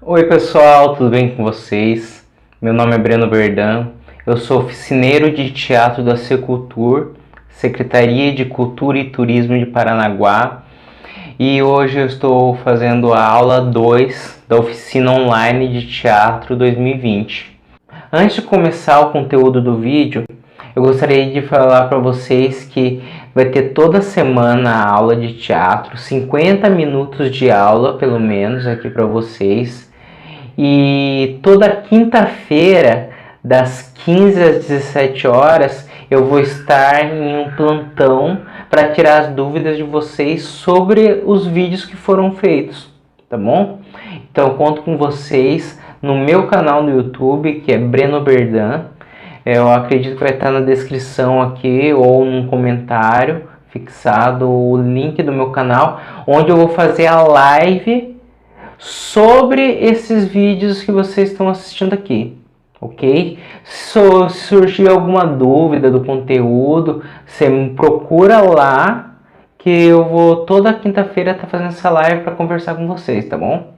Oi pessoal, tudo bem com vocês? Meu nome é Breno Berdan, eu sou oficineiro de teatro da Secultur, Secretaria de Cultura e Turismo de Paranaguá, e hoje eu estou fazendo a aula 2 da oficina online de teatro 2020. Antes de começar o conteúdo do vídeo, eu gostaria de falar para vocês que vai ter toda semana a aula de teatro, 50 minutos de aula pelo menos aqui para vocês. E toda quinta-feira, das 15 às 17 horas, eu vou estar em um plantão para tirar as dúvidas de vocês sobre os vídeos que foram feitos, tá bom? Então, eu conto com vocês no meu canal no YouTube, que é Breno Berdan. Eu acredito que vai estar na descrição aqui ou num comentário fixado o link do meu canal, onde eu vou fazer a live sobre esses vídeos que vocês estão assistindo aqui, ok? Se surgir alguma dúvida do conteúdo, você me procura lá, que eu vou toda quinta-feira estar fazendo essa live para conversar com vocês, tá bom?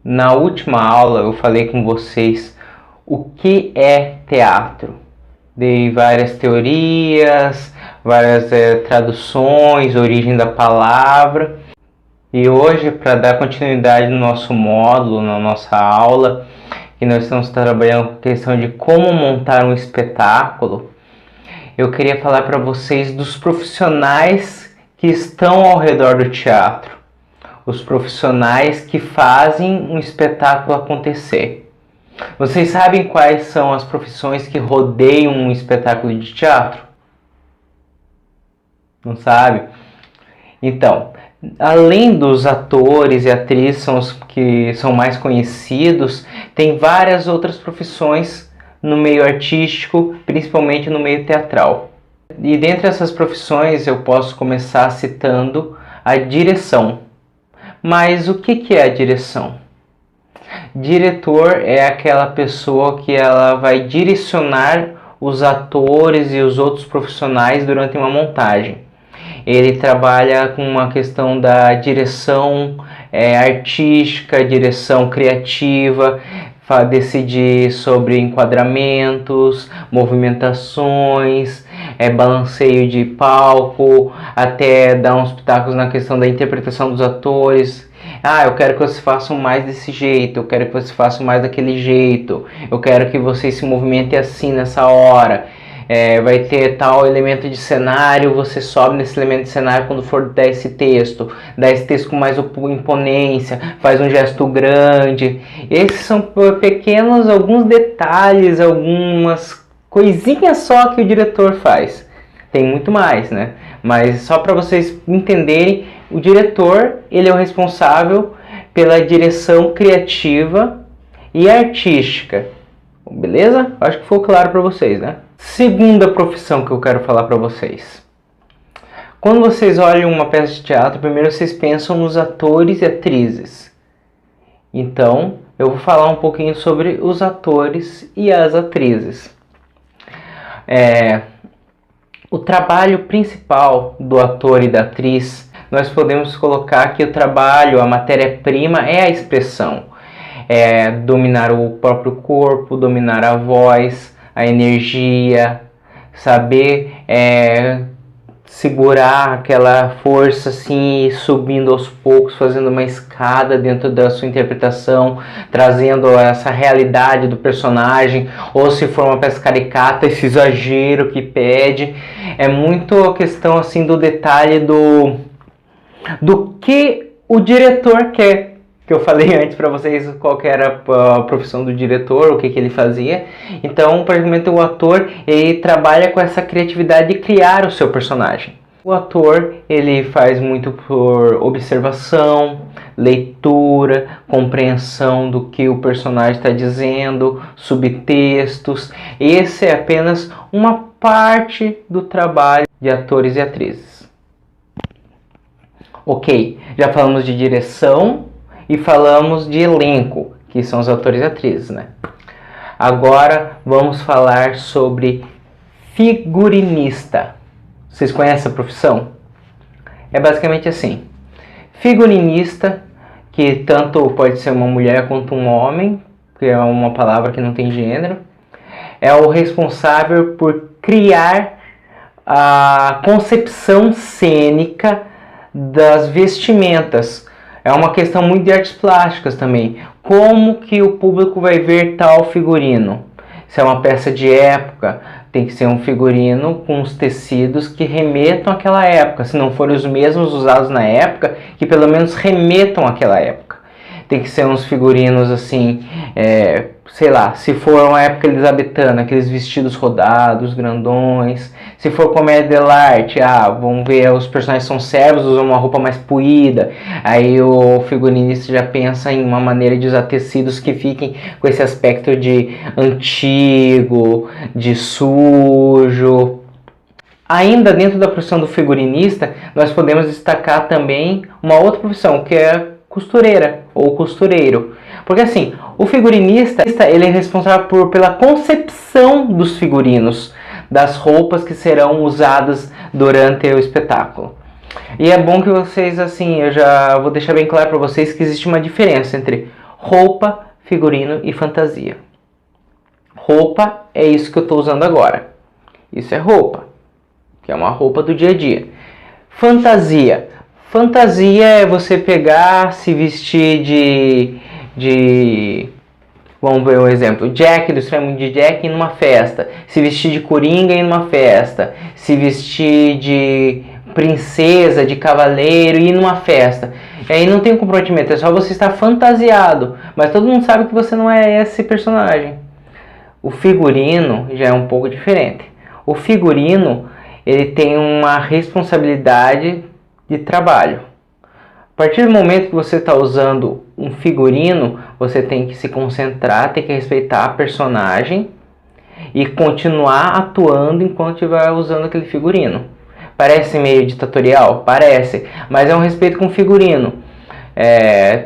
Na última aula eu falei com vocês o que é teatro. Dei várias teorias, várias traduções, origem da palavra. E hoje, para dar continuidade no nosso módulo, na nossa aula, que nós estamos trabalhando com a questão de como montar um espetáculo, eu queria falar para vocês dos profissionais que estão ao redor do teatro, os profissionais que fazem um espetáculo acontecer. Vocês sabem quais são as profissões que rodeiam um espetáculo de teatro? Não sabe? Então, além dos atores e atrizes são os que são mais conhecidos, tem várias outras profissões no meio artístico, principalmente no meio teatral. E dentre essas profissões eu posso começar citando a direção. Mas o que é a direção? Diretor é aquela pessoa que ela vai direcionar os atores e os outros profissionais durante uma montagem. Ele trabalha com uma questão da direção artística, direção criativa, decidir sobre enquadramentos, movimentações, balanceio de palco, até dar uns pitacos na questão da interpretação dos atores. Ah, eu quero que vocês façam mais desse jeito, eu quero que vocês façam mais daquele jeito, eu quero que vocês se movimentem assim nessa hora. Vai ter tal elemento de cenário, você sobe nesse elemento de cenário quando for dar esse texto com mais imponência, faz um gesto grande. Esses são pequenos, alguns detalhes, algumas coisinhas só que o diretor faz. Tem muito mais, né? Mas só para vocês entenderem, o diretor, ele é o responsável pela direção criativa e artística. Beleza? Acho que ficou claro para vocês, né? Segunda profissão que eu quero falar para vocês. Quando vocês olham uma peça de teatro, primeiro vocês pensam nos atores e atrizes. Então, eu vou falar um pouquinho sobre os atores e as atrizes. O trabalho principal do ator e da atriz, nós podemos colocar que o trabalho, a matéria-prima é a expressão. Dominar o próprio corpo, dominar a voz, a energia, saber segurar aquela força assim, subindo aos poucos, fazendo uma escada dentro da sua interpretação, trazendo essa realidade do personagem, ou se for uma peça caricata, esse exagero que pede. É muito a questão assim do detalhe do que o diretor quer. Que eu falei antes para vocês qual que era a profissão do diretor, o que ele fazia. Então, praticamente o ator, ele trabalha com essa criatividade de criar o seu personagem. O ator, ele faz muito por observação, leitura, compreensão do que o personagem está dizendo, subtextos. Esse é apenas uma parte do trabalho de atores e atrizes. Ok, já falamos de direção e falamos de elenco, que são os atores e atrizes, né? Agora vamos falar sobre figurinista. Vocês conhecem a profissão? É basicamente assim. Figurinista que tanto pode ser uma mulher quanto um homem, que é uma palavra que não tem gênero. É o responsável por criar a concepção cênica das vestimentas. É uma questão muito de artes plásticas também. Como que o público vai ver tal figurino? Se é uma peça de época, tem que ser um figurino com os tecidos que remetam àquela época. Se não forem os mesmos usados na época, que pelo menos remetam àquela época. Tem que ser uns figurinos assim, sei lá, se for uma época elisabetana, aqueles vestidos rodados, grandões. Se for comédia dell'arte, vamos ver, os personagens são servos, usam uma roupa mais puída. Aí o figurinista já pensa em uma maneira de usar tecidos que fiquem com esse aspecto de antigo, de sujo. Ainda dentro da profissão do figurinista, nós podemos destacar também uma outra profissão, que é costureira ou costureiro. Porque assim, o figurinista, ele é responsável pela concepção dos figurinos, das roupas que serão usadas durante o espetáculo. E é bom que vocês, assim, eu já vou deixar bem claro para vocês que existe uma diferença entre roupa, figurino e fantasia. Roupa é isso que eu estou usando agora. Isso é roupa, que é uma roupa do dia a dia. Fantasia. Fantasia é você pegar, se vestir de vamos ver um exemplo, Jack, do Extremo de Jack, em uma festa. Se vestir de Coringa em uma festa. Se vestir de princesa, de cavaleiro e ir numa festa. E aí não tem comprometimento, é só você estar fantasiado. Mas todo mundo sabe que você não é esse personagem. O figurino já é um pouco diferente. O figurino, ele tem uma responsabilidade de trabalho. A partir do momento que você está usando um figurino, você tem que se concentrar, tem que respeitar a personagem e continuar atuando enquanto estiver usando aquele figurino. Parece meio ditatorial? Parece, mas é um respeito com o figurino.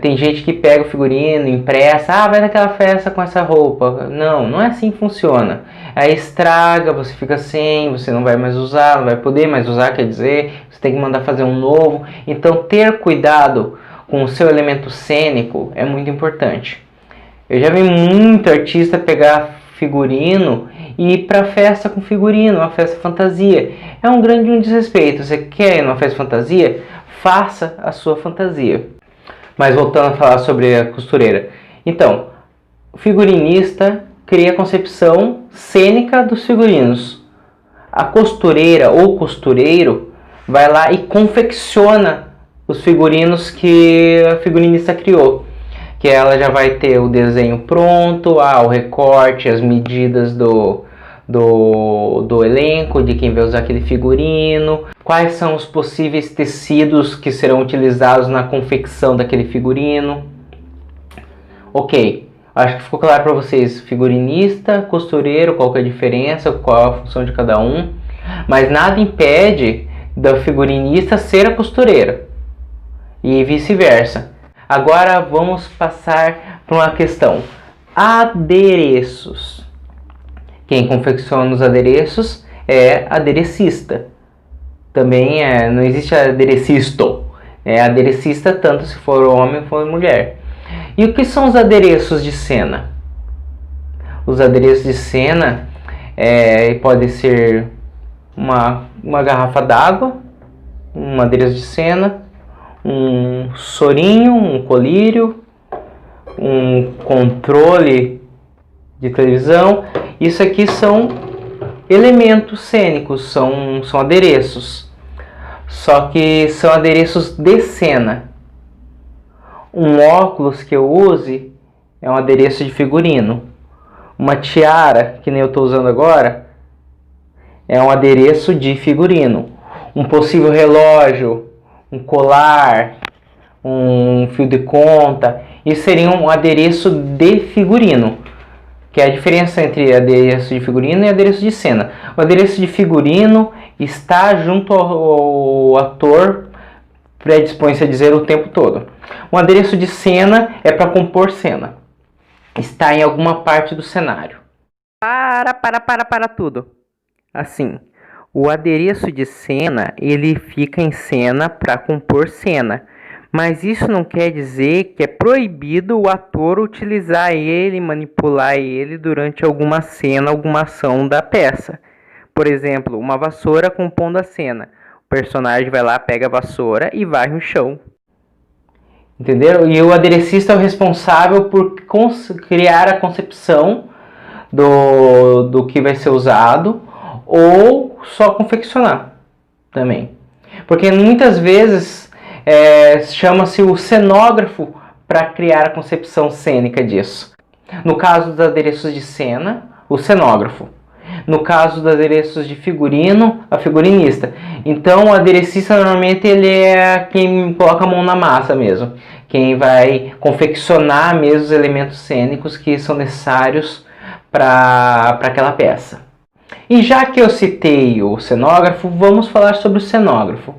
Tem gente que pega o figurino, empresta, vai naquela festa com essa roupa. Não, não é assim que funciona. Aí estraga, você fica sem, você não vai mais usar, não vai poder mais usar, quer dizer, você tem que mandar fazer um novo. Então ter cuidado com o seu elemento cênico é muito importante. Eu já vi muito artista pegar figurino e ir para festa com figurino, uma festa fantasia. É um grande desrespeito. Você quer ir numa festa fantasia? Faça a sua fantasia. Mas voltando a falar sobre a costureira. Então, o figurinista cria a concepção cênica dos figurinos. A costureira ou costureiro vai lá e confecciona os figurinos que a figurinista criou. Que ela já vai ter o desenho pronto, o recorte, as medidas do elenco, de quem vai usar aquele figurino, quais são os possíveis tecidos que serão utilizados na confecção daquele figurino. Ok, acho que ficou claro para vocês, figurinista, costureiro, qual que é a diferença, qual é a função de cada um, mas nada impede do figurinista ser a costureira e vice-versa. Agora vamos passar para uma questão, adereços. Quem confecciona os adereços é aderecista. Também não existe aderecisto. É aderecista tanto se for homem ou for mulher. E o que são os adereços de cena? Os adereços de cena pode ser uma garrafa d'água, um adereço de cena, um sorinho, um colírio, um controle de televisão. Isso aqui são elementos cênicos, são adereços. Só que são adereços de cena. Um óculos que eu use é um adereço de figurino. Uma tiara, que nem eu estou usando agora, é um adereço de figurino. Um possível relógio, um colar, um fio de conta, isso seria um adereço de figurino. Que é a diferença entre adereço de figurino e adereço de cena. O adereço de figurino está junto ao ator, predispõe-se a dizer o tempo todo. Um adereço de cena é para compor cena. Está em alguma parte do cenário. Para tudo. Assim, o adereço de cena, ele fica em cena para compor cena. Mas isso não quer dizer que é proibido o ator utilizar ele, manipular ele durante alguma cena, alguma ação da peça. Por exemplo, uma vassoura compondo a cena. O personagem vai lá, pega a vassoura e varre o chão. Entendeu? E o aderecista é o responsável por criar a concepção do que vai ser usado, ou só confeccionar também. Porque muitas vezes chama-se o cenógrafo para criar a concepção cênica disso. No caso dos adereços de cena, o cenógrafo. No caso dos adereços de figurino, a figurinista. Então o aderecista normalmente ele é quem coloca a mão na massa mesmo. Quem vai confeccionar mesmo os elementos cênicos que são necessários para aquela peça. E já que eu citei o cenógrafo, vamos falar sobre o cenógrafo.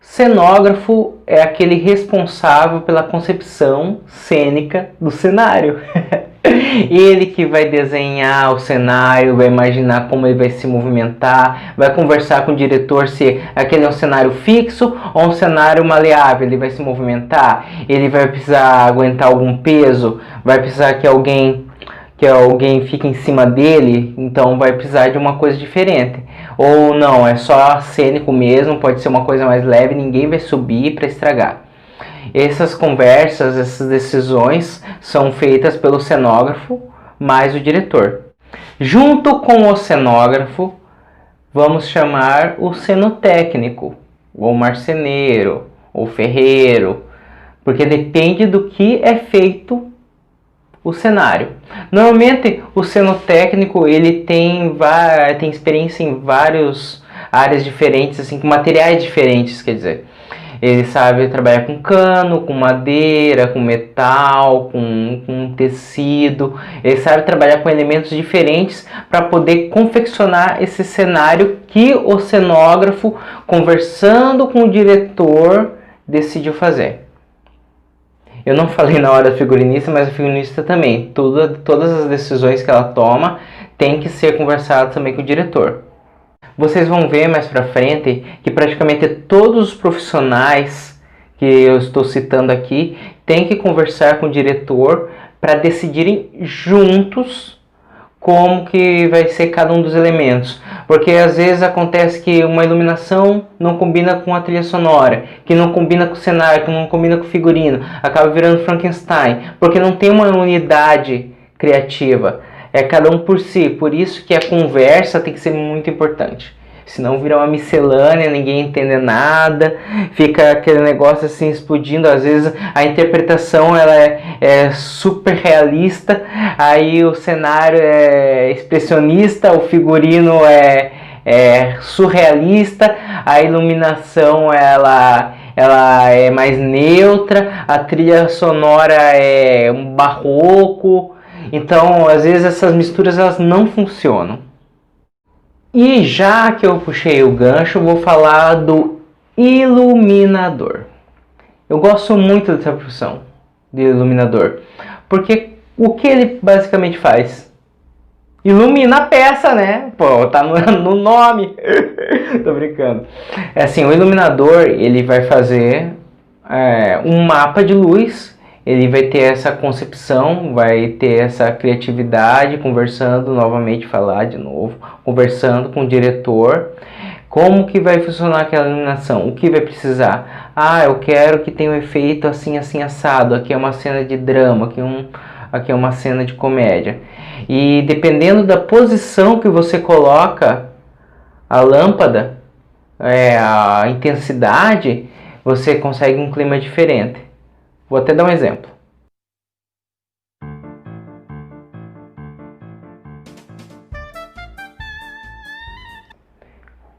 Cenógrafo é aquele responsável pela concepção cênica do cenário. Ele que vai desenhar o cenário, vai imaginar como ele vai se movimentar, vai conversar com o diretor se aquele é um cenário fixo ou um cenário maleável. Ele vai se movimentar, ele vai precisar aguentar algum peso, vai precisar que alguém fique em cima dele, então vai precisar de uma coisa diferente. Ou não, é só cênico mesmo, pode ser uma coisa mais leve, ninguém vai subir para estragar. Essas conversas, essas decisões são feitas pelo cenógrafo mais o diretor. Junto com o cenógrafo, vamos chamar o cenotécnico, ou marceneiro, ou ferreiro, porque depende do que é feito o cenário. Normalmente o cenotécnico ele tem experiência em várias áreas diferentes, assim, com materiais diferentes, quer dizer. Ele sabe trabalhar com cano, com madeira, com metal, com tecido. Ele sabe trabalhar com elementos diferentes para poder confeccionar esse cenário que o cenógrafo, conversando com o diretor, decidiu fazer. Eu não falei na hora da figurinista, mas a figurinista também. Todas as decisões que ela toma tem que ser conversadas também com o diretor. Vocês vão ver mais pra frente que praticamente todos os profissionais que eu estou citando aqui têm que conversar com o diretor para decidirem juntos como que vai ser cada um dos elementos. Porque às vezes acontece que uma iluminação não combina com a trilha sonora, que não combina com o cenário, que não combina com o figurino, acaba virando Frankenstein, porque não tem uma unidade criativa. É cada um por si, por isso que a conversa tem que ser muito importante. Senão vira uma miscelânea, ninguém entende nada, fica aquele negócio assim explodindo. Às vezes a interpretação ela é super realista, aí o cenário é expressionista, o figurino é surrealista, a iluminação ela é mais neutra, a trilha sonora é um barroco. Então, às vezes essas misturas elas não funcionam. E já que eu puxei o gancho, eu vou falar do iluminador. Eu gosto muito dessa profissão de iluminador, porque o que ele basicamente faz? Ilumina a peça, né? Pô, tá no nome. Tô brincando. É assim, o iluminador ele vai fazer um mapa de luz. Ele vai ter essa concepção, vai ter essa criatividade, conversando novamente, falar de novo, conversando com o diretor, como que vai funcionar aquela iluminação, o que vai precisar. Eu quero que tenha um efeito assim, assim, assado, aqui é uma cena de drama, aqui é uma cena de comédia. E dependendo da posição que você coloca a lâmpada, a intensidade, você consegue um clima diferente. Vou até dar um exemplo.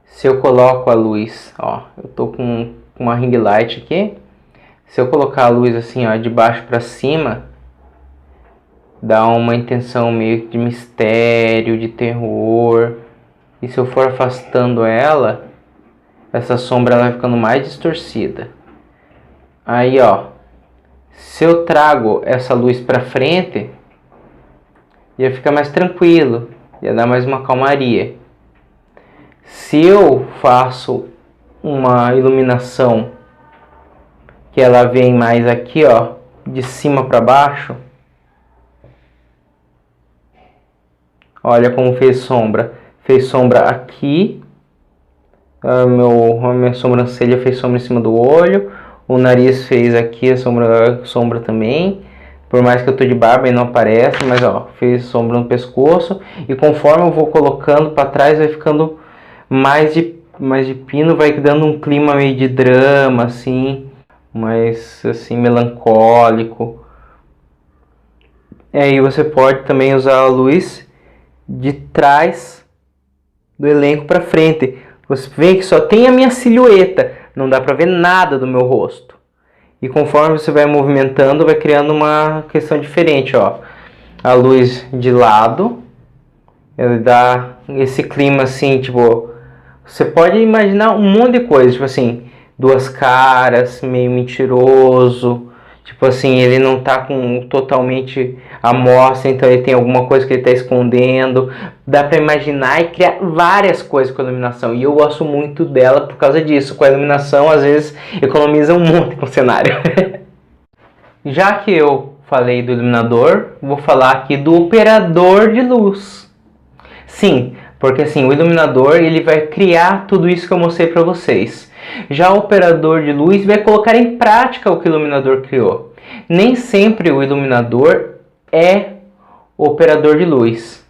Se eu coloco a luz, eu tô com uma ring light aqui. Se eu colocar a luz assim, de baixo para cima, dá uma intenção meio de mistério, de terror. E se eu for afastando ela, essa sombra ela vai ficando mais distorcida. Aí, se eu trago essa luz para frente, ia ficar mais tranquilo, ia dar mais uma calmaria. Se eu faço uma iluminação que ela vem mais aqui, ó, de cima para baixo. Olha como fez sombra. Fez sombra aqui. A minha sobrancelha fez sombra em cima do olho. O nariz fez aqui a sombra também. Por mais que eu tô de barba e não aparece, mas ó, fez sombra no pescoço. E conforme eu vou colocando para trás, vai ficando mais de pino, vai dando um clima meio de drama, assim, mais assim melancólico. E aí você pode também usar a luz de trás do elenco para frente. Você vê que só tem a minha silhueta, não dá para ver nada do meu rosto. E conforme você vai movimentando, vai criando uma questão diferente, ó. A luz de lado, ela dá esse clima assim, tipo, você pode imaginar um monte de coisa, tipo assim, duas caras, meio mentiroso, tipo assim, ele não tá com totalmente a mostra, então ele tem alguma coisa que ele tá escondendo. Dá pra imaginar e criar várias coisas com a iluminação, e eu gosto muito dela por causa disso. Com a iluminação, às vezes, economiza um monte com o cenário. Já que eu falei do iluminador, vou falar aqui do operador de luz. Sim, porque assim, o iluminador ele vai criar tudo isso que eu mostrei para vocês. Já o operador de luz vai colocar em prática o que o iluminador criou. Nem sempre o iluminador é o operador de luz.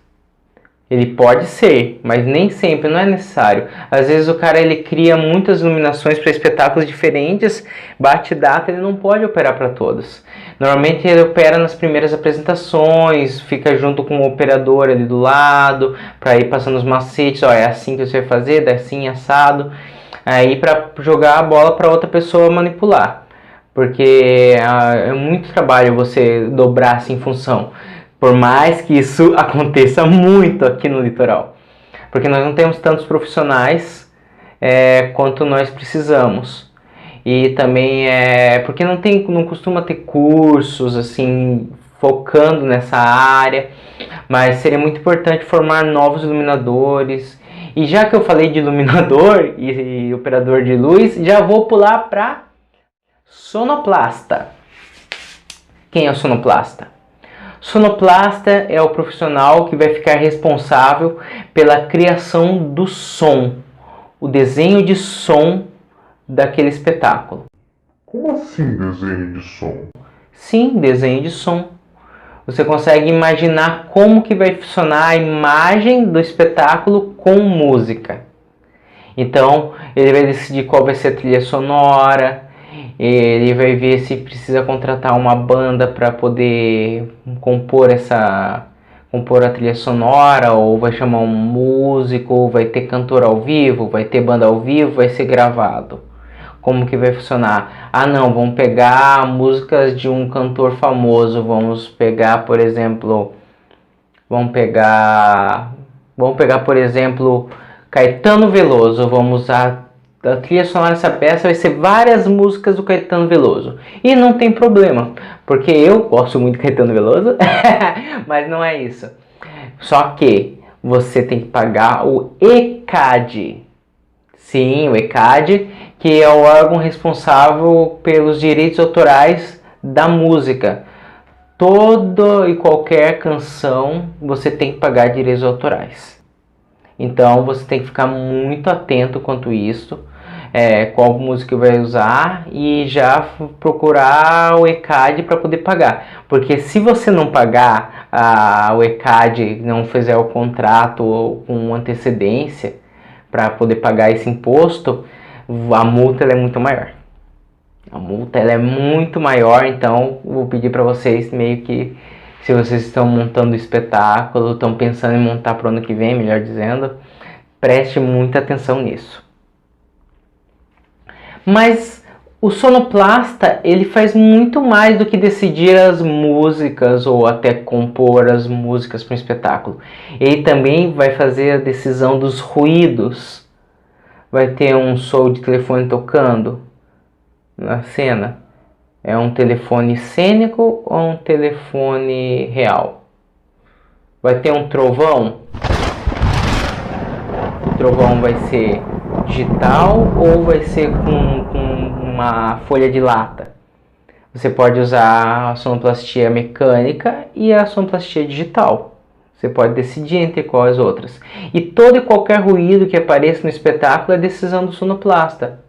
Ele pode ser, mas nem sempre, não é necessário. Às vezes o cara ele cria muitas iluminações para espetáculos diferentes, bate data, ele não pode operar para todos. Normalmente ele opera nas primeiras apresentações, fica junto com o operador ali do lado, para ir passando os macetes, ó, é assim que você vai fazer, é assim, assado. Aí para jogar a bola para outra pessoa manipular. Porque é muito trabalho você dobrar assim em função. Por mais que isso aconteça muito aqui no litoral. Porque nós não temos tantos profissionais quanto nós precisamos. E também porque não costuma ter cursos assim focando nessa área. Mas seria muito importante formar novos iluminadores. E já que eu falei de iluminador e operador de luz, já vou pular para sonoplasta. Quem é o sonoplasta? Sonoplasta é o profissional que vai ficar responsável pela criação do som, o desenho de som daquele espetáculo. Como assim desenho de som? Sim, desenho de som. Você consegue imaginar como que vai funcionar a imagem do espetáculo com música. Então, ele vai decidir qual vai ser a trilha sonora, ele vai ver se precisa contratar uma banda para poder compor a trilha sonora, ou vai chamar um músico, ou vai ter cantor ao vivo, vai ter banda ao vivo, vai ser gravado. Como que vai funcionar? Ah não, vamos pegar músicas de um cantor famoso, vamos pegar, por exemplo, por exemplo, Caetano Veloso. Vamos usar a trilha sonora dessa peça, vai ser várias músicas do Caetano Veloso. E não tem problema, porque eu gosto muito de Caetano Veloso, mas não é isso. Só que você tem que pagar o ECAD. Sim, o ECAD, que é o órgão responsável pelos direitos autorais da música. Toda e qualquer canção você tem que pagar direitos autorais. Então você tem que ficar muito atento quanto isso, qual música vai usar, e já procurar o ECAD para poder pagar. Porque se você não pagar o ECAD, não fizer o contrato com antecedência para poder pagar esse imposto, a multa ela é muito maior. A multa ela é muito maior, então vou pedir para vocês meio que, se vocês estão montando o espetáculo, estão pensando em montar para o ano que vem, melhor dizendo, preste muita atenção nisso. Mas o sonoplasta, ele faz muito mais do que decidir as músicas ou até compor as músicas para um espetáculo. Ele também vai fazer a decisão dos ruídos. Vai ter um som de telefone tocando na cena. É um telefone cênico ou um telefone real? Vai ter um trovão? O trovão vai ser digital ou vai ser com uma folha de lata? Você pode usar a sonoplastia mecânica e a sonoplastia digital. Você pode decidir entre quais outras. E todo e qualquer ruído que apareça no espetáculo é decisão do sonoplasta,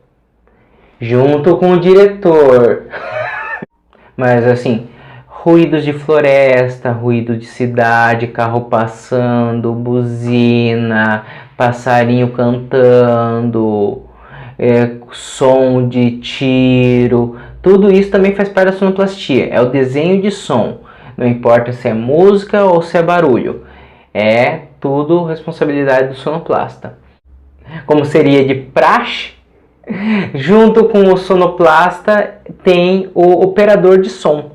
junto com o diretor. Mas assim, ruídos de floresta, ruído de cidade, carro passando, buzina, passarinho cantando, som de tiro, tudo isso também faz parte da sonoplastia. É o desenho de som. Não importa se é música ou se é barulho. É tudo responsabilidade do sonoplasta. Como seria de praxe, junto com o sonoplasta tem o operador de som.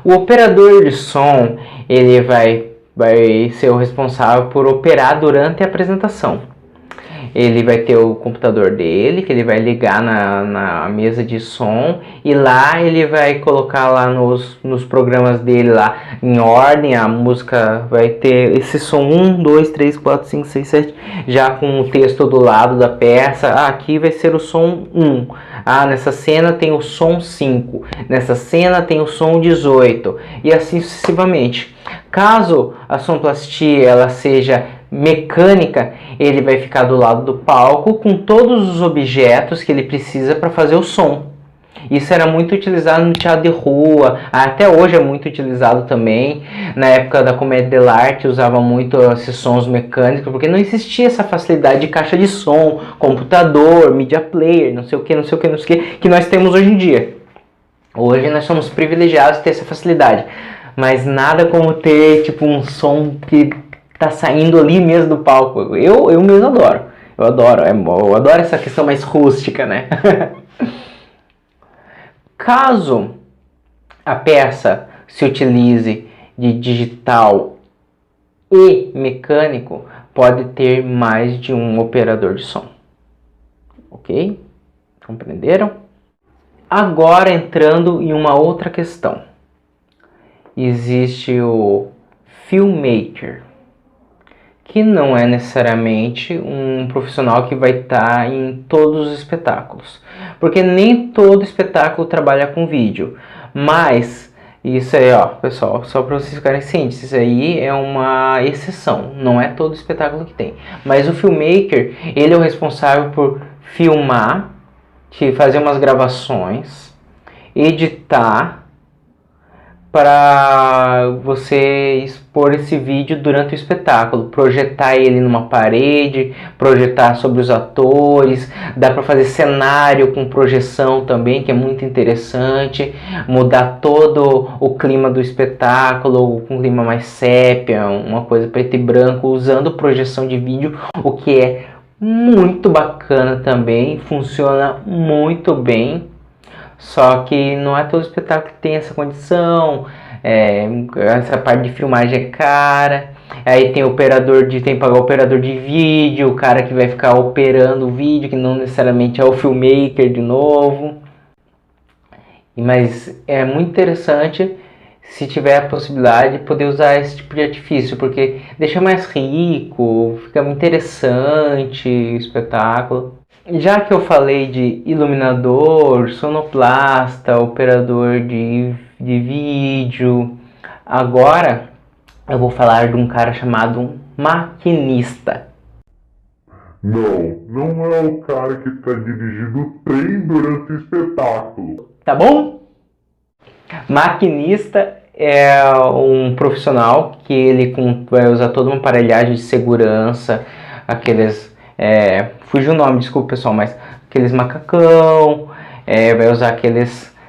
O operador de som, ele vai ser o responsável por operar durante a apresentação. Ele vai ter o computador dele, que ele vai ligar na mesa de som, e lá ele vai colocar lá nos programas dele lá em ordem. A música vai ter esse som 1, 2, 3, 4, 5, 6, 7, já com o texto do lado da peça. Aqui vai ser o som 1. Nessa cena tem o som 5. Nessa cena tem o som 18. E assim sucessivamente. Caso a sonoplastia ela seja mecânica, ele vai ficar do lado do palco com todos os objetos que ele precisa para fazer o som. Isso era muito utilizado no teatro de rua, até hoje é muito utilizado também. Na época da comédia dell'arte usava muito esses sons mecânicos, porque não existia essa facilidade de caixa de som, computador, media player, não sei o que, que nós temos hoje em dia. Hoje nós somos privilegiados de ter essa facilidade, mas nada como ter tipo um som que tá saindo ali mesmo do palco. Eu mesmo adoro. Eu adoro essa questão mais rústica, né? Caso a peça se utilize de digital e mecânico, pode ter mais de um operador de som. Ok? Compreenderam? Agora entrando em uma outra questão. Existe o filmmaker, que não é necessariamente um profissional que vai estar em todos os espetáculos, porque nem todo espetáculo trabalha com vídeo. Mas isso aí, ó, pessoal, só para vocês ficarem cientes, isso aí é uma exceção, não é todo espetáculo que tem. Mas o filmmaker, ele é o responsável por filmar, fazer umas gravações, editar, para você expor esse vídeo durante o espetáculo, projetar ele numa parede, projetar sobre os atores, dá para fazer cenário com projeção também, que é muito interessante, mudar todo o clima do espetáculo com um clima mais sépia, uma coisa preto e branco, usando projeção de vídeo, o que é muito bacana também, funciona muito bem. Só que não é todo espetáculo que tem essa condição, essa parte de filmagem é cara. Aí tem que pagar o operador de vídeo, o cara que vai ficar operando o vídeo, que não necessariamente é o filmmaker de novo. Mas é muito interessante, se tiver a possibilidade, de poder usar esse tipo de artifício, porque deixa mais rico, fica muito interessante o espetáculo. Já que eu falei de iluminador, sonoplasta, operador de vídeo, agora eu vou falar de um cara chamado maquinista. Não é o cara que está dirigindo o trem durante o espetáculo. Tá bom? Maquinista é um profissional que ele vai usar toda uma aparelhagem de segurança, aqueles... fugiu o nome, desculpa pessoal, mas aqueles macacão, vai usar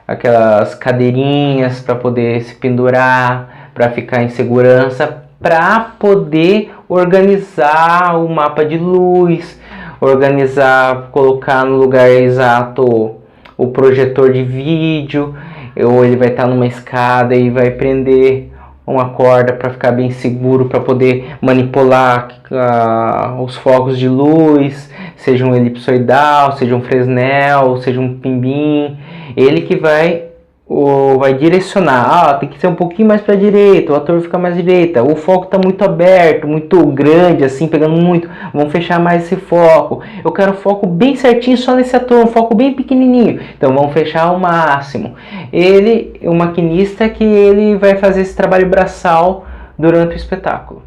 aquelas cadeirinhas para poder se pendurar, para ficar em segurança, para poder organizar o mapa de luz, colocar no lugar exato o projetor de vídeo, ou ele vai estar numa escada e vai prender uma corda para ficar bem seguro, para poder manipular os focos de luz, seja um elipsoidal, seja um Fresnel, seja um pimbim. Ele que vai vai direcionar, tem que ser um pouquinho mais para a direita, o ator fica mais à direita, o foco está muito aberto, muito grande, assim, pegando muito, vamos fechar mais esse foco, eu quero foco bem certinho só nesse ator, um foco bem pequenininho, então vamos fechar ao máximo. O maquinista, que ele vai fazer esse trabalho braçal durante o espetáculo.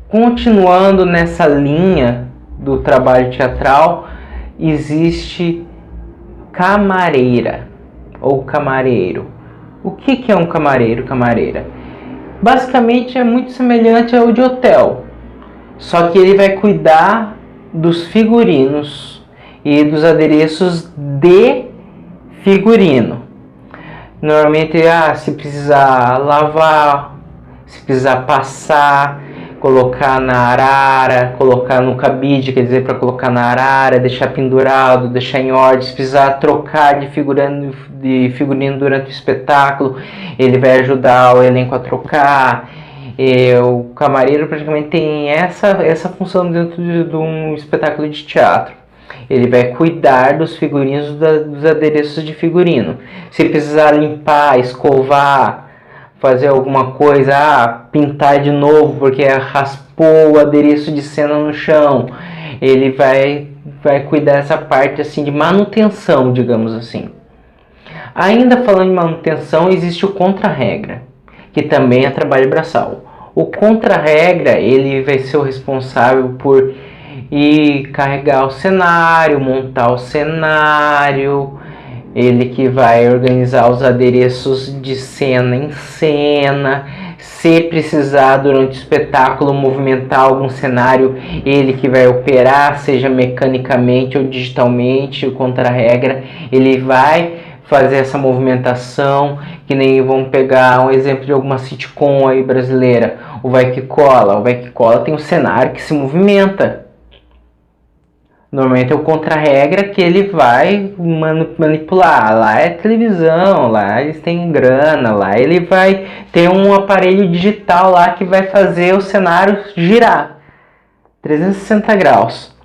Continuando nessa linha do trabalho teatral, existe camareira ou camareiro. O que é um camareiro, camareira? Basicamente é muito semelhante ao de hotel, só que ele vai cuidar dos figurinos e dos adereços de figurino. Normalmente, se precisar lavar, se precisar passar, colocar na arara, colocar no cabide, quer dizer, para colocar na arara, deixar pendurado, deixar em ordem, se precisar trocar de figurino durante o espetáculo, ele vai ajudar o elenco a trocar. O camareiro praticamente tem essa função dentro de um espetáculo de teatro. Ele vai cuidar dos figurinos, dos adereços de figurino. Se precisar limpar, escovar, fazer alguma coisa, pintar de novo porque raspou o adereço de cena no chão, ele vai cuidar dessa parte assim de manutenção, digamos assim. Ainda falando de manutenção, existe o contra-regra, que também é trabalho braçal. O contra-regra, ele vai ser o responsável por ir carregar o cenário, montar o cenário, ele que vai organizar os adereços de cena em cena. Se precisar durante o espetáculo movimentar algum cenário, ele que vai operar, seja mecanicamente ou digitalmente, o contra-regra, ele vai fazer essa movimentação, que nem vamos pegar um exemplo de alguma sitcom aí brasileira, o Vai Que Cola. O Vai Que Cola tem um cenário que se movimenta. Normalmente é o contra-regra que ele vai manipular. Lá é televisão, lá eles têm grana, lá ele vai ter um aparelho digital lá que vai fazer o cenário girar 360 graus.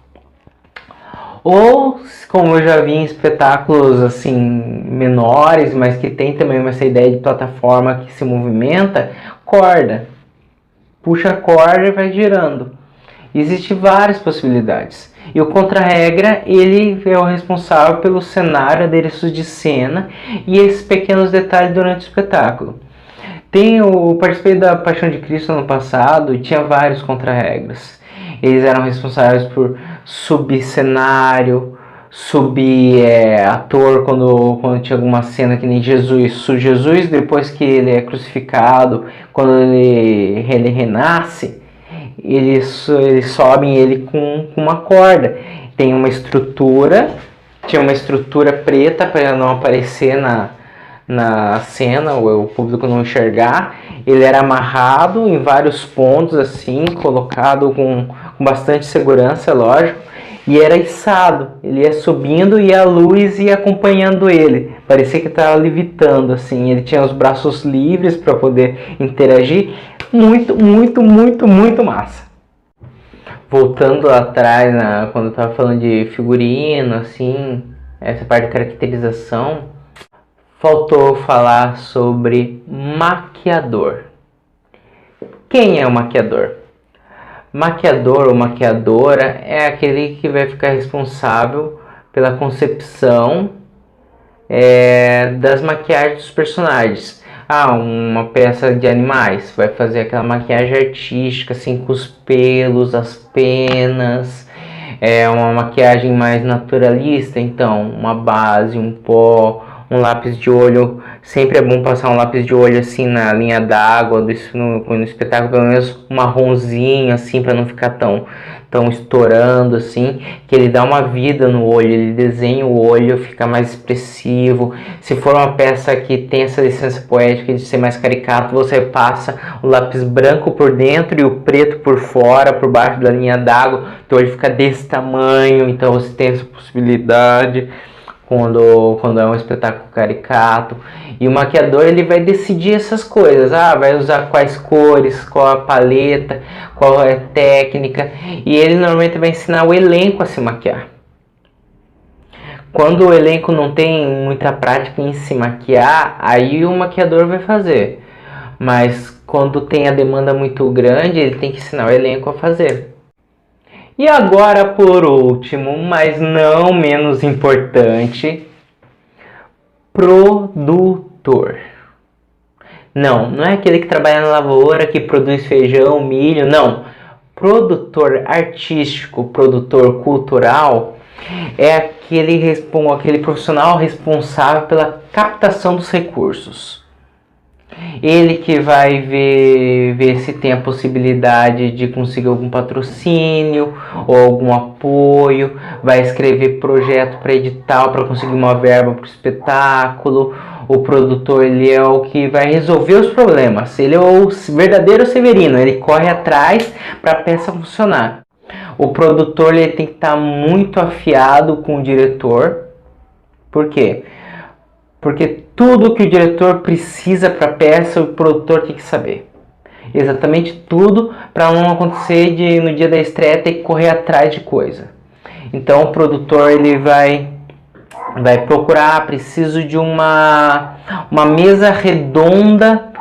Ou, como eu já vi em espetáculos assim menores, mas que tem também essa ideia de plataforma que se movimenta, corda. Puxa a corda e vai girando. Existem várias possibilidades. E o contra-regra, ele é o responsável pelo cenário, adereços de cena e esses pequenos detalhes durante o espetáculo. Eu participei da Paixão de Cristo ano passado e tinha vários contra-regras. Eles eram responsáveis por subir cenário, subir ator quando tinha alguma cena, que nem Jesus, depois que ele é crucificado, quando ele renasce, eles sobem ele com uma corda. Tinha uma estrutura preta para não aparecer na cena, o público não enxergar. Ele era amarrado em vários pontos, assim, colocado com bastante segurança, lógico, e era içado. Ele ia subindo e a luz ia acompanhando ele. Parecia que estava levitando, assim. Ele tinha os braços livres para poder interagir. Muito, muito, muito, muito massa. Voltando lá atrás, quando eu estava falando de figurino, assim, essa parte de caracterização, faltou falar sobre maquiador. Quem é o maquiador? Maquiador ou maquiadora é aquele que vai ficar responsável pela concepção das maquiagens dos personagens. Uma peça de animais, vai fazer aquela maquiagem artística, assim, com os pelos, as penas. Uma maquiagem mais naturalista, então, uma base, um pó, um lápis de olho. Sempre é bom passar um lápis de olho assim na linha d'água no espetáculo, pelo menos um marronzinho, assim, para não ficar tão estourando, assim, que ele dá uma vida no olho, ele desenha o olho, fica mais expressivo. Se for uma peça que tem essa licença poética de ser mais caricato, você passa o lápis branco por dentro e o preto por fora, por baixo da linha d'água, então ele fica desse tamanho. Então você tem essa possibilidade quando é um espetáculo caricato. E o maquiador, ele vai decidir essas coisas, vai usar quais cores, qual a paleta, qual é a técnica, e ele normalmente vai ensinar o elenco a se maquiar. Quando o elenco não tem muita prática em se maquiar, aí o maquiador vai fazer. Mas quando tem a demanda muito grande, ele tem que ensinar o elenco a fazer. E agora, por último, mas não menos importante, produtor. Não é aquele que trabalha na lavoura, que produz feijão, milho, não. Produtor artístico, produtor cultural, é aquele profissional responsável pela captação dos recursos. Ele que vai ver se tem a possibilidade de conseguir algum patrocínio ou algum apoio, vai escrever projeto para edital para conseguir uma verba para o espetáculo. O produtor, ele é o que vai resolver os problemas, ele é o verdadeiro Severino, ele corre atrás para a peça funcionar. O produtor, ele tem que estar muito afiado com o diretor. Por quê? Porque tudo que o diretor precisa para a peça, o produtor tem que saber. Exatamente tudo, para não acontecer de no dia da estreia ter que correr atrás de coisa. Então o produtor, ele vai procurar, preciso de uma mesa redonda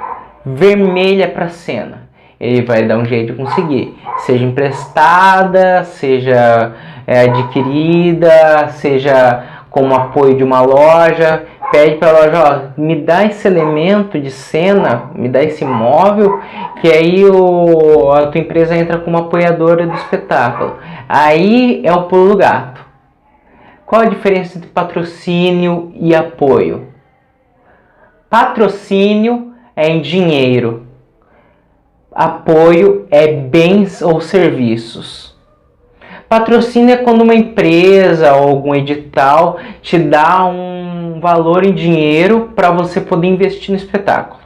vermelha para a cena. Ele vai dar um jeito de conseguir, seja emprestada, seja adquirida, seja como apoio de uma loja. Pede para a loja, ó, me dá esse elemento de cena, me dá esse móvel, que aí a tua empresa entra como apoiadora do espetáculo. Aí é o pulo do gato. Qual a diferença entre patrocínio e apoio? Patrocínio é em dinheiro. Apoio é bens ou serviços. Patrocínio é quando uma empresa ou algum edital te dá um valor em dinheiro para você poder investir no espetáculo.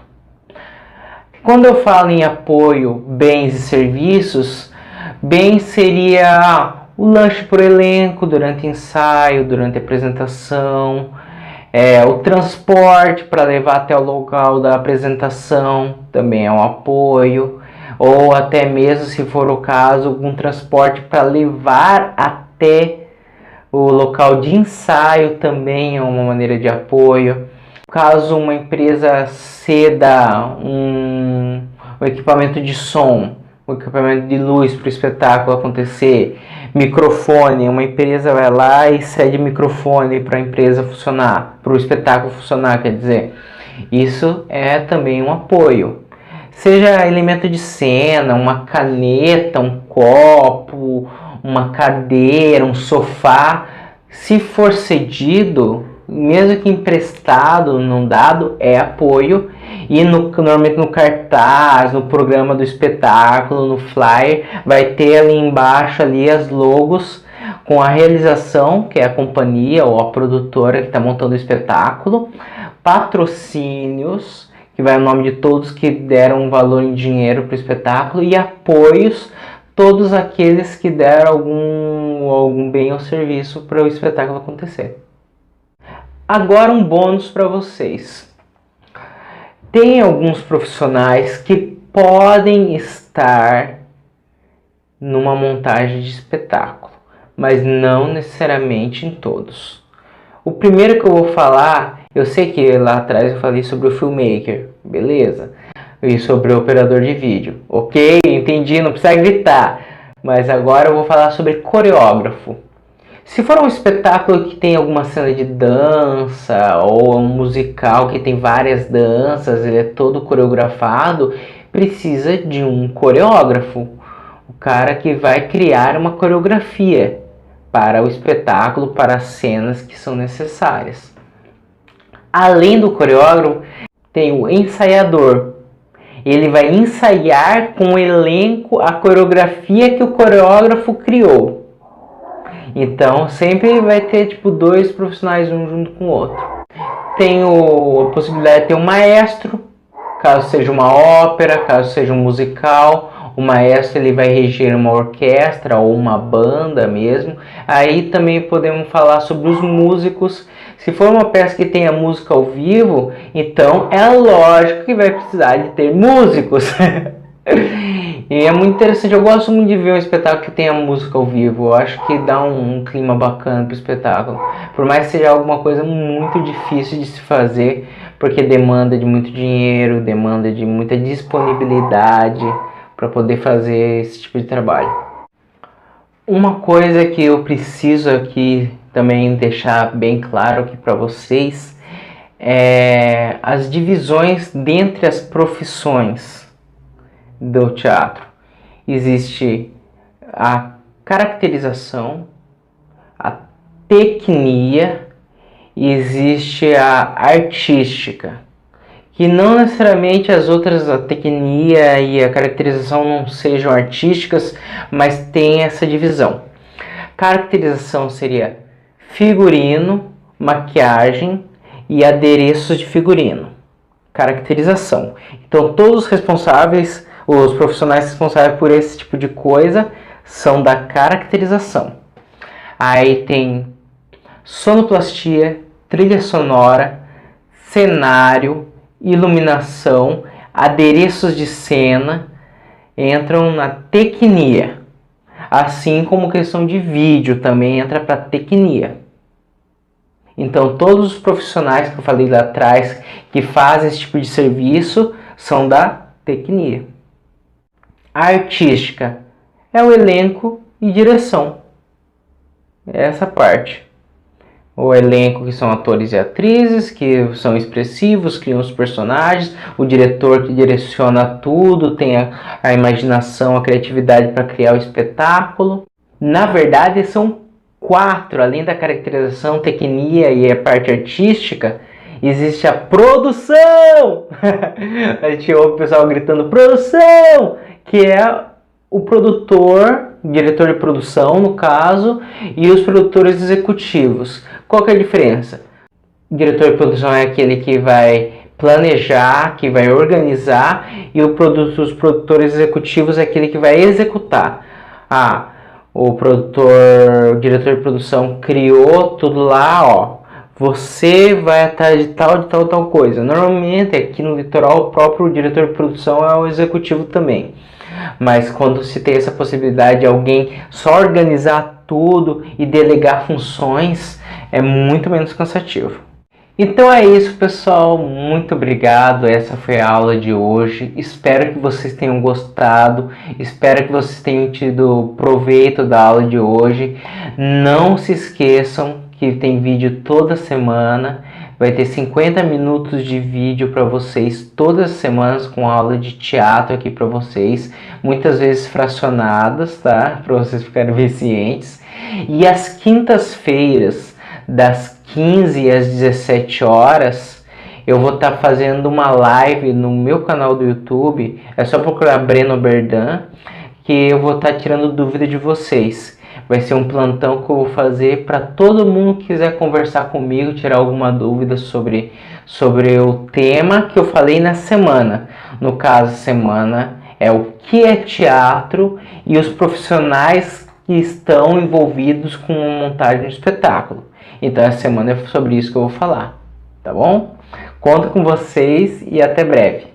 Quando eu falo em apoio, bens e serviços, bens seria o lanche por elenco durante ensaio, durante a apresentação, o transporte para levar até o local da apresentação também é um apoio, ou até mesmo, se for o caso, algum transporte para levar até o local de ensaio também é uma maneira de apoio. Caso uma empresa ceda um equipamento de som, um equipamento de luz para o espetáculo acontecer, microfone, uma empresa vai lá e cede microfone para a empresa funcionar, para o espetáculo funcionar, quer dizer, isso é também um apoio. Seja elemento de cena, uma caneta, um copo, uma cadeira, um sofá, se for cedido, mesmo que emprestado, não dado, é apoio. E normalmente no cartaz, no programa do espetáculo, no flyer, vai ter ali embaixo ali as logos com a realização, que é a companhia ou a produtora que está montando o espetáculo, patrocínios, que vai o nome de todos que deram um valor em dinheiro para o espetáculo, e apoios, todos aqueles que deram algum bem ou serviço para o espetáculo acontecer. Agora um bônus para vocês. Tem alguns profissionais que podem estar numa montagem de espetáculo, mas não necessariamente em todos. O primeiro que eu vou falar, eu sei que lá atrás eu falei sobre o filmmaker, beleza? E sobre o operador de vídeo. Ok, entendi, não precisa gritar. Mas agora eu vou falar sobre coreógrafo. Se for um espetáculo que tem alguma cena de dança ou um musical que tem várias danças, ele é todo coreografado, precisa de um coreógrafo. O cara que vai criar uma coreografia para o espetáculo, para as cenas que são necessárias. Além do coreógrafo, tem o ensaiador. Ele vai ensaiar com o elenco a coreografia que o coreógrafo criou. Então sempre vai ter tipo dois profissionais, um junto com o outro. Tem a possibilidade de ter um maestro, caso seja uma ópera, caso seja um musical. O maestro, ele vai reger uma orquestra ou uma banda mesmo. Aí também podemos falar sobre os músicos. Se for uma peça que tenha música ao vivo, então é lógico que vai precisar de ter músicos. E é muito interessante, eu gosto muito de ver um espetáculo que tenha música ao vivo. Eu acho que dá um clima bacana pro espetáculo. Por mais que seja alguma coisa muito difícil de se fazer, porque demanda de muito dinheiro, demanda de muita disponibilidade para poder fazer esse tipo de trabalho. Uma coisa que eu preciso aqui também deixar bem claro aqui para vocês é as divisões dentre as profissões do teatro. Existe a caracterização, a tecnia e existe a artística. Que não necessariamente as outras, a tecnia e a caracterização não sejam artísticas, mas tem essa divisão. Caracterização seria figurino, maquiagem e adereços de figurino. Caracterização. Então todos os responsáveis, os profissionais responsáveis por esse tipo de coisa são da caracterização. Aí tem sonoplastia, trilha sonora, cenário, iluminação, adereços de cena, entram na tecnia. Assim como questão de vídeo também entra para tecnia. Então todos os profissionais que eu falei lá atrás que fazem esse tipo de serviço são da tecnia. A artística é o elenco e direção. Essa parte. O elenco, que são atores e atrizes, que são expressivos, criam os personagens, o diretor que direciona tudo, tem a imaginação, a criatividade para criar o espetáculo. Na verdade, são 4, além da caracterização, tecnia e a parte artística, existe a produção! A gente ouve o pessoal gritando, produção! Que é o produtor, diretor de produção no caso, e os produtores executivos. Qual que é a diferença? O diretor de produção é aquele que vai planejar, que vai organizar, e os produtores executivos é aquele que vai executar. O produtor, o diretor de produção criou tudo lá, ó. Você vai atrás de tal coisa. Normalmente aqui no litoral o próprio diretor de produção é o executivo também. Mas quando se tem essa possibilidade de alguém só organizar tudo e delegar funções, é muito menos cansativo. Então é isso, pessoal. Muito obrigado. Essa foi a aula de hoje. Espero que vocês tenham gostado. Espero que vocês tenham tido proveito da aula de hoje. Não se esqueçam que tem vídeo toda semana. Vai ter 50 minutos de vídeo para vocês todas as semanas com aula de teatro aqui para vocês. Muitas vezes fracionadas, tá? Para vocês ficarem bem cientes. E às quintas-feiras, das 15 às 17 horas, eu vou estar fazendo uma live no meu canal do YouTube. É só procurar Breno Berdan, que eu vou estar tirando dúvida de vocês. Vai ser um plantão que eu vou fazer para todo mundo que quiser conversar comigo, tirar alguma dúvida sobre o tema que eu falei na semana. No caso, a semana é o que é teatro e os profissionais que estão envolvidos com a montagem de espetáculo. Então, essa semana é sobre isso que eu vou falar, tá bom? Conto com vocês e até breve.